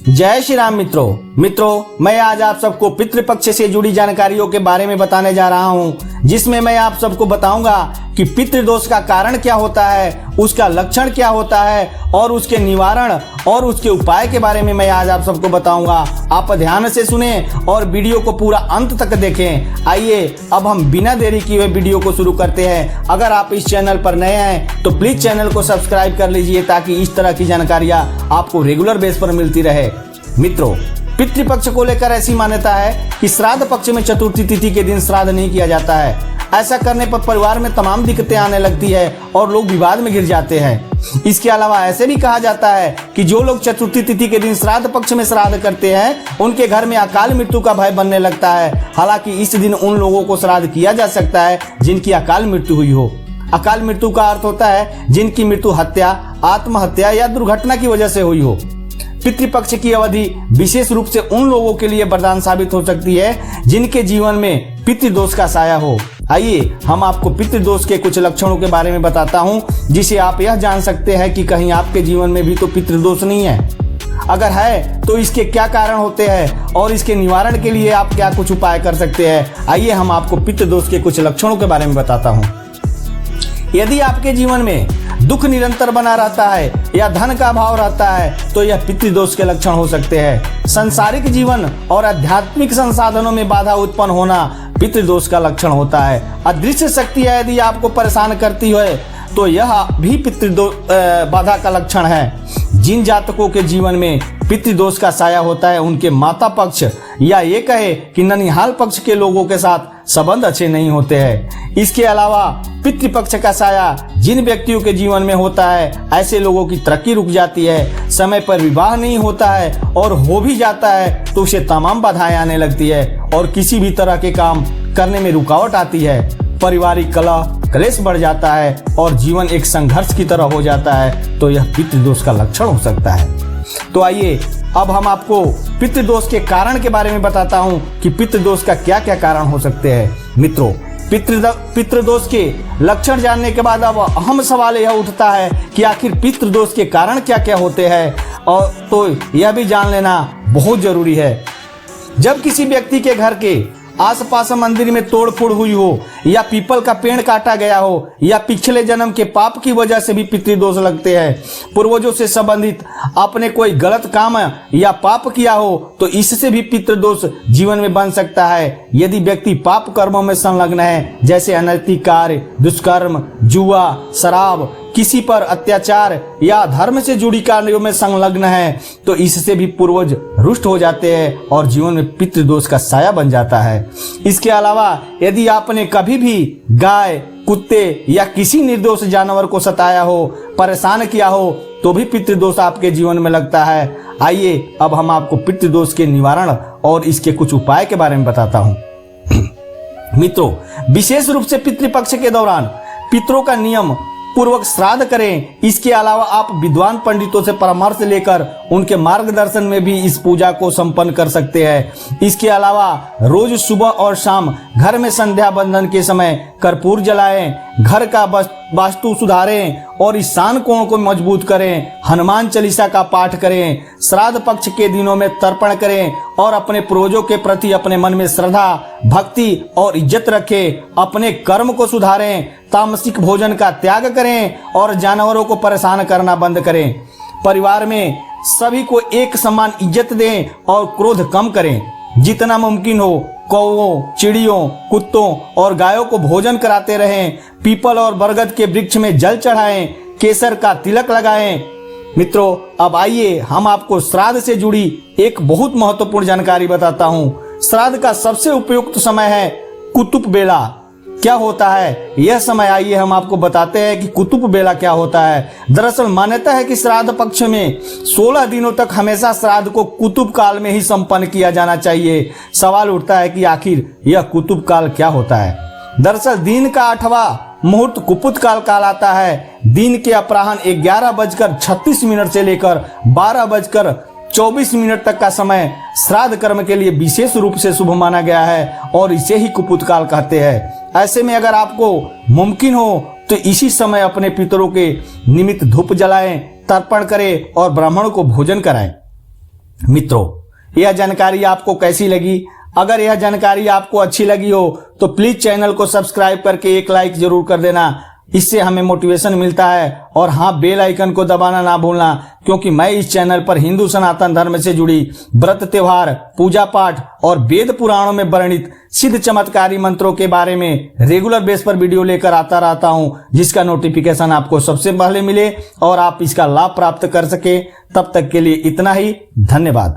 जय श्री राम मित्रों, मैं आज आप सबको पितृपक्ष से जुड़ी जानकारियों के बारे में बताने जा रहा हूं, जिसमें मैं आप सबको बताऊंगा कि पितृदोष का कारण क्या होता है, उसका लक्षण क्या होता है और उसके निवारण और उसके उपाय के बारे में मैं आज आप सबको बताऊंगा। आप ध्यान से सुने और वीडियो को पूरा अंत तक देखें। आइए अब हम बिना देरी किए वीडियो को शुरू करते हैं। अगर आप इस चैनल पर नए हैं तो प्लीज चैनल को सब्सक्राइब कर लीजिए ताकि इस तरह की जानकारियां आपको रेगुलर बेस पर मिलती रहे। मित्रों, पितृपक्ष को लेकर ऐसी मान्यता है कि श्राद्ध पक्ष में चतुर्थी तिथि के दिन श्राद्ध नहीं किया जाता है। ऐसा करने पर परिवार में तमाम दिक्कतें आने लगती है और लोग विवाद में गिर जाते हैं। इसके अलावा ऐसे भी कहा जाता है कि जो लोग चतुर्थी तिथि के दिन श्राद्ध पक्ष में श्राद्ध करते हैं उनके घर में अकाल मृत्यु का भय बनने लगता है। हालांकि इस दिन उन लोगों को श्राद्ध किया जा सकता है जिनकी अकाल मृत्यु हुई हो। अकाल मृत्यु का अर्थ होता है जिनकी मृत्यु हत्या, आत्महत्या या दुर्घटना की वजह से हुई हो। पितृपक्ष की अवधि विशेष रूप से उन लोगों के लिए वरदान साबित हो सकती है जिनके जीवन में पितृदोष का साया हो। आइए हम आपको पितृदोष के कुछ लक्षणों के बारे में बताता हूं, जिसे आप यह जान सकते हैं कि कहीं आपके जीवन में भी तो पितृदोष नहीं है। अगर है तो इसके क्या कारण होते हैं और इसके निवारण के लिए आप क्या कुछ उपाय कर सकते हैं। आइए हम आपको पितृदोष के कुछ लक्षणों के बारे में बताता हूँ। यदि आपके जीवन में दुख निरंतर बना रहता है या धन का अभाव रहता है तो यह पितृदोष के लक्षण हो सकते हैं। सांसारिक जीवन और आध्यात्मिक संसाधनों में बाधा उत्पन्न होना पितृदोष का लक्षण होता है। अदृश्य शक्तियां यदि आपको परेशान करती है तो यह भी पितृदोष बाधा का लक्षण है। जिन जातकों के जीवन में पितृदोष का साया होता है उनके माता पक्ष या ये कहे कि ननिहाल पक्ष के लोगों के साथ संबंध अच्छे नहीं होते हैं। इसके अलावा पितृपक्ष का साया जिन व्यक्तियों के जीवन में होता है ऐसे लोगों की तरक्की रुक जाती है, समय पर विवाह नहीं होता है और हो भी जाता है तो उसे तमाम बाधाएं आने लगती है और किसी भी तरह के काम करने में रुकावट आती है। पारिवारिक कलह क्लेश बढ़ जाता है और जीवन एक संघर्ष की तरह हो जाता है तो यह पितृदोष का लक्षण हो सकता है। तो आइए अब हम आपको पितृदोष के कारण के बारे में बताता हूं कि पितृदोष का क्या क्या कारण हो सकते हैं। मित्रों, पितृदोष के लक्षण जानने के बाद अब अहम सवाल यह उठता है कि आखिर पितृदोष के कारण क्या क्या होते हैं, और तो यह भी जान लेना बहुत जरूरी है। जब किसी व्यक्ति के घर के आसपास मंदिर में तोड़फोड़ हुई हो या पीपल का पेड़ काटा गया हो या पिछले जन्म के पाप की वजह से भी पितृदोष लगते हैं। पूर्वजों से संबंधित आपने कोई गलत काम या पाप किया हो तो इससे भी पितृदोष जीवन में बन सकता है। यदि व्यक्ति पाप कर्मों में संलग्न है जैसे अनैतिक कार्य, दुष्कर्म, जुआ, शराब, किसी पर अत्याचार या धर्म से जुड़ी कार्यों में संलग्न है तो इससे भी पूर्वज रुष्ट हो जाते हैं और जीवन में पितृदोष का साया बन जाता है। इसके अलावा यदि आपने कभी भी गाय, कुत्ते या किसी निर्दोष जानवर को सताया हो, परेशान किया हो तो भी पितृदोष आपके जीवन में लगता है। आइए अब हम आपको पितृदोष के निवारण और इसके कुछ उपाय के बारे में बताता हूँ। मित्रों, विशेष रूप से पितृपक्ष के दौरान पितरों का नियम पूर्वक श्राद्ध करें। इसके अलावा आप विद्वान पंडितों से परामर्श लेकर उनके मार्गदर्शन में भी इस पूजा को संपन्न कर सकते हैं। इसके अलावा रोज सुबह और शाम घर में संध्या बंदन के समय कर्पूर जलाएं, घर का वास्तु सुधारें और ईशान कोण को मजबूत करें, हनुमान चालीसा का पाठ करें, श्राद्ध पक्ष के दिनों में तर्पण करें और अपने पूर्वजों के प्रति अपने मन में श्रद्धा, भक्ति और इज्जत रखें। अपने कर्म को सुधारें, तामसिक भोजन का त्याग करें और जानवरों को परेशान करना बंद करें। परिवार में सभी को एक समान इज्जत दें और क्रोध कम करें। जितना मुमकिन हो कौओं, चिड़ियों, कुत्तों और गायों को भोजन कराते रहें। पीपल और बरगद के वृक्ष में जल चढ़ाएं, केसर का तिलक लगाएं। मित्रों, अब आइए हम आपको श्राद्ध से जुड़ी एक बहुत महत्वपूर्ण जानकारी बताता हूँ। श्राद्ध का सबसे उपयुक्त समय है कुतुब बेला। क्या होता है यह समय, आइए हम आपको बताते हैं कि कुतुब बेला क्या होता है। दरअसल मान्यता है कि श्राद्ध पक्ष में 16 दिनों तक हमेशा श्राद्ध को कुतुब काल में ही संपन्न किया जाना चाहिए। सवाल उठता है कि आखिर यह कुतुब काल क्या होता है। दरअसल दिन का 8वां मुहूर्त कुपुत काल कहलाता है। दिन के अपराह्न 11:36 से लेकर 12:24 तक का समय श्राद्ध कर्म के लिए विशेष रूप से शुभ माना गया है और इसे ही कुपुत काल कहते हैं। ऐसे में अगर आपको मुमकिन हो तो इसी समय अपने पितरों के निमित्त धूप जलाएं, तर्पण करें और ब्राह्मणों को भोजन कराएं। मित्रों, यह जानकारी आपको कैसी लगी? अगर यह जानकारी आपको अच्छी लगी हो तो प्लीज चैनल को सब्सक्राइब करके एक लाइक जरूर कर देना। इससे हमें मोटिवेशन मिलता है। और हाँ, बेल आइकन को दबाना ना भूलना, क्योंकि मैं इस चैनल पर हिंदू सनातन धर्म से जुड़ी व्रत, त्योहार, पूजा पाठ और वेद पुराणों में वर्णित सिद्ध चमत्कारी मंत्रों के बारे में रेगुलर बेस पर वीडियो लेकर आता रहता हूं, जिसका नोटिफिकेशन आपको सबसे पहले मिले और आप इसका लाभ प्राप्त कर सके। तब तक के लिए इतना ही। धन्यवाद।